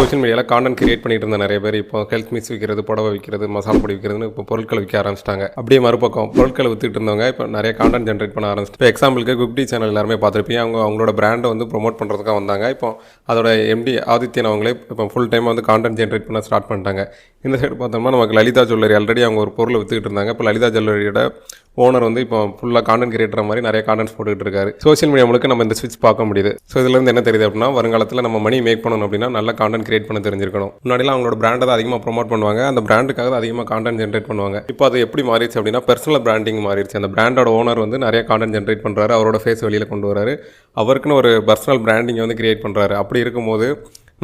Social மீடியாவில் content create பண்ணிட்டு இருந்த நிறைய பேர் இப்போ ஹெல்த் மிக்ஸ் விற்கிறது, புடவை விற்கிறது, மசாலா பொடி விற்கிறதுன்னு இப்போ பொருட்களை விற்க ஆரம்பிச்சிட்டாங்க. அப்படியே மறுபக்கம் பொருட்களை வித்துட்டு இருந்தவங்க இப்போ நிறைய கான்டென்ட் ஜென்ரேட் பண்ண ஆரம்பிச்சிட்டு, இப்போ எக்ஸாம்பிளுக்கு குக்டி சேனல் எல்லாருமே பார்த்துருப்பீங்க. அவங்களோட பிராண்டை வந்து ப்ரொமோட் பண்ணுறதுக்காக வந்தாங்க. இப்போ அதோட எம்டி ஆதித்யன் அவங்களே இப்போ ஃபுல் டைம் வந்து கான்டென்ட் ஜென்ரேட் பண்ண ஸ்டார்ட் பண்ணிட்டாங்க. இந்த சைடு பார்த்தோம்னா நமக்கு லலிதா ஜுவல்லரி ஆல்ரெடி அவங்க ஒரு பொருளை வித்துக்கிட்டு இருந்தாங்க. இப்போ லலிதா ஜுவல்லரியோட ஓனர் வந்து இப்போ ஃபுல்லாக கான்டென்ட் கிரியேட்டர் மாதிரி நிறைய கான்டென்ட்ஸ் போட்டுக்கிட்டு இருக்காரு. சோஷியல் மீடியா முழுக்க நம்ம இந்த ஸ்விட்ச் பார்க்க முடியுது. ஸோ இதுலேருந்து என்ன தெரியுது அப்படின்னா, வருங்காலத்தில் நம்ம மணி மேக் பண்ணணும் அப்படின்னா நல்ல கான்டென்ட் கிரியேட் பண்ண தெரிஞ்சிருக்கணும். முன்னாடிலாம் அவங்களோட பிராண்டை தான் அதிகமாக ப்ரொமோட் பண்ணுவாங்க, அந்த பிராண்டுக்காக தான் அதிகமாக கான்டென்ட் ஜென்ரேட் பண்ணுவாங்க. இப்போ அது எப்படி மாறிடுச்சு அப்படின்னா பர்சனல் பிராண்டிங் மாறிடுச்சு. அந்த பிராண்டோட ஓனர் வந்து நிறைய கான்டென்ட் ஜென்ரேட் பண்ணுறாரு, அவரோட ஃபேஸ் வெளியில் கொண்டு வராரு, அவருக்குன்னு ஒரு பர்சனல் பிராண்டிங்கை வந்து கிரியேட் பண்ணுறாரு. அப்படி இருக்கும்போது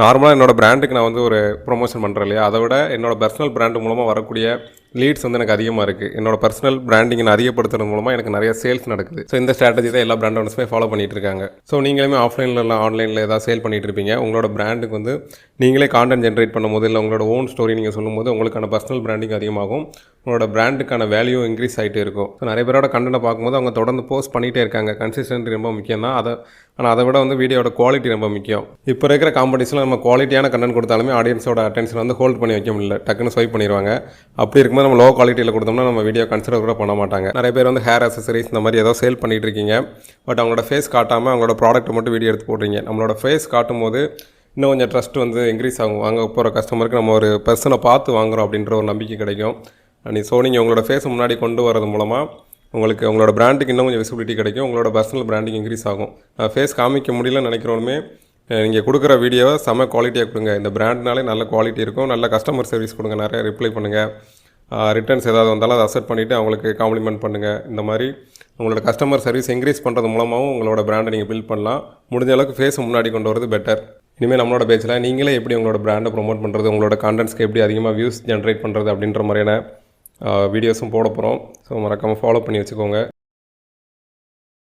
நார்மலாக என்னோடய பிராண்டுக்கு நான் வந்து ஒரு ப்ரொமோஷன் பண்ணுறேன் இல்லையா, அதை விட என்னோட பர்சனல் பிராண்டு மூலமாக வரக்கூடிய லீட்ஸ் வந்து எனக்கு அதிகமாக இருக்குது. என்னோட பர்சனல் பிராண்டிங்கை அதிகப்படுத்துறது மூலமாக எனக்கு நிறைய சேல்ஸ் நடக்குது. ஸோ இந்த ஸ்ட்ராட்டஜி தான் எல்லா பிராண்ட் ஓனர்ஸுமே ஃபாலோ பண்ணிட்டு இருக்காங்க. ஸோ நீங்களுமே ஆஃப்லைனில் இல்லை ஆன்லைனில் ஏதாவது சேல் பண்ணிட்டு இருப்பீங்க. உங்களோட பிராண்டுக்கு வந்து நீங்களே கான்டென்ட் ஜென்ரேட் பண்ணும்போது இல்லை உங்களோட ஓன் ஸ்டோரி நீங்கள் சொல்லும்போது உங்களுக்கான பர்சனல் பிராண்டிங் அதிகமாகும், உங்களோட பிராண்டுக்கான வேல்யூ இன்க்ரீஸ் ஆகிட்டே இருக்கும். ஸோ நிறைய பேரோட கண்டென்ட்டை பார்க்கும்போது அவங்க தொடர்ந்து போஸ்ட் பண்ணிகிட்டே இருக்காங்க. கன்சிஸ்டன்சி ரொம்ப முக்கியம் தான். ஆனால் அதை விட வந்து வீடியோட குவாலிட்டி ரொம்ப முக்கியம். இப்போ இருக்கிற காம்படிஷனில் நம்ம குவாலிட்டியான கண்டென்ட் கொடுத்தாலுமே ஆடியன்ஸோட அட்டென்ஷன் வந்து ஹோல்ட் பண்ணி வைக்க முடியல, டக்குன்னு ஸ்வைப் பண்ணிடுவாங்க. அப்படி இருக்கும்போது நம்ம லோ குவாலிட்டியில் கொடுத்தோம்னா நம்ம வீடியோ கன்சிடர் கூட பண்ண மாட்டாங்க. நிறைய பேர் வந்து ஹேர் அசசரிஸ் இந்த மாதிரி ஏதோ சேல் பண்ணிகிட்டு இருக்கீங்க, பட் அவங்களோட ஃபேஸ் காட்டாமல் அவங்களோட ப்ராடக்ட்டை மட்டும் வீடியோ எடுத்து போடுறீங்க. நம்மளோட ஃபேஸ் காட்டும் போது இன்னும் கொஞ்சம் ட்ரஸ்ட் வந்து இன்க்ரீஸ் ஆகும். வாங்க போகிற கஸ்டமருக்கு நம்ம ஒரு பர்சனை பார்த்து வாங்குகிறோம் அப்படின்ற ஒரு நம்பிக்கை கிடைக்கும். நீங்கள் உங்களோட ஃபேஸை முன்னாடி கொண்டு வரது மூலமாக உங்களுக்கு உங்களோட பிராண்டுக்கு இன்னும் கொஞ்சம் விசிபிலிட்டி கிடைக்கும், உங்களோட பர்சனல் பிராண்டிங் இன்க்ரீஸ் ஆகும். ஃபேஸ் காமிக்க முடியலன்னு நினைக்கிறோமே நீங்கள் கொடுக்குற வீடியோவை செம குவாலிட்டியாக கொடுங்க. இந்த பிராண்ட்னாலே நல்ல குவாலிட்டி இருக்கும், நல்ல கஸ்டமர் சர்வீஸ் கொடுங்க, நிறைய ரிப்ளை பண்ணுங்கள், ரிட்டர்ன்ஸ் ஏதாவது வந்தாலும் அதை அக்செப்ட் பண்ணிவிட்டு அவங்களுக்கு காம்ப்ளிமெண்ட் பண்ணுங்கள். இந்த மாதிரி உங்களோட கஸ்டமர் சர்வீஸ் இன்க்ரீஸ் பண்ணுறது மூலமாகவும் உங்களோட பிராண்டை நீங்கள் பில்ட் பண்ணலாம். முடிஞ்ச அளவுக்கு ஃபேஸை முன்னாடி கொண்டு வரது பெட்டர். இனிமேல் நம்மளோட பேஜில் நீங்களே எப்படி உங்களோட பிராண்டை ப்ரொமோட் பண்ணுறது, உங்களோட கான்டென்ட்ஸ்க்கு எப்படி அதிகமாக வியூஸ் ஜென்ரேட் பண்ணுறது அப்படின்ற மாதிரியான வீடியோஸும் போட போகிறோம். ஸோ மறக்காமல் ஃபாலோ பண்ணி வச்சுக்கோங்க.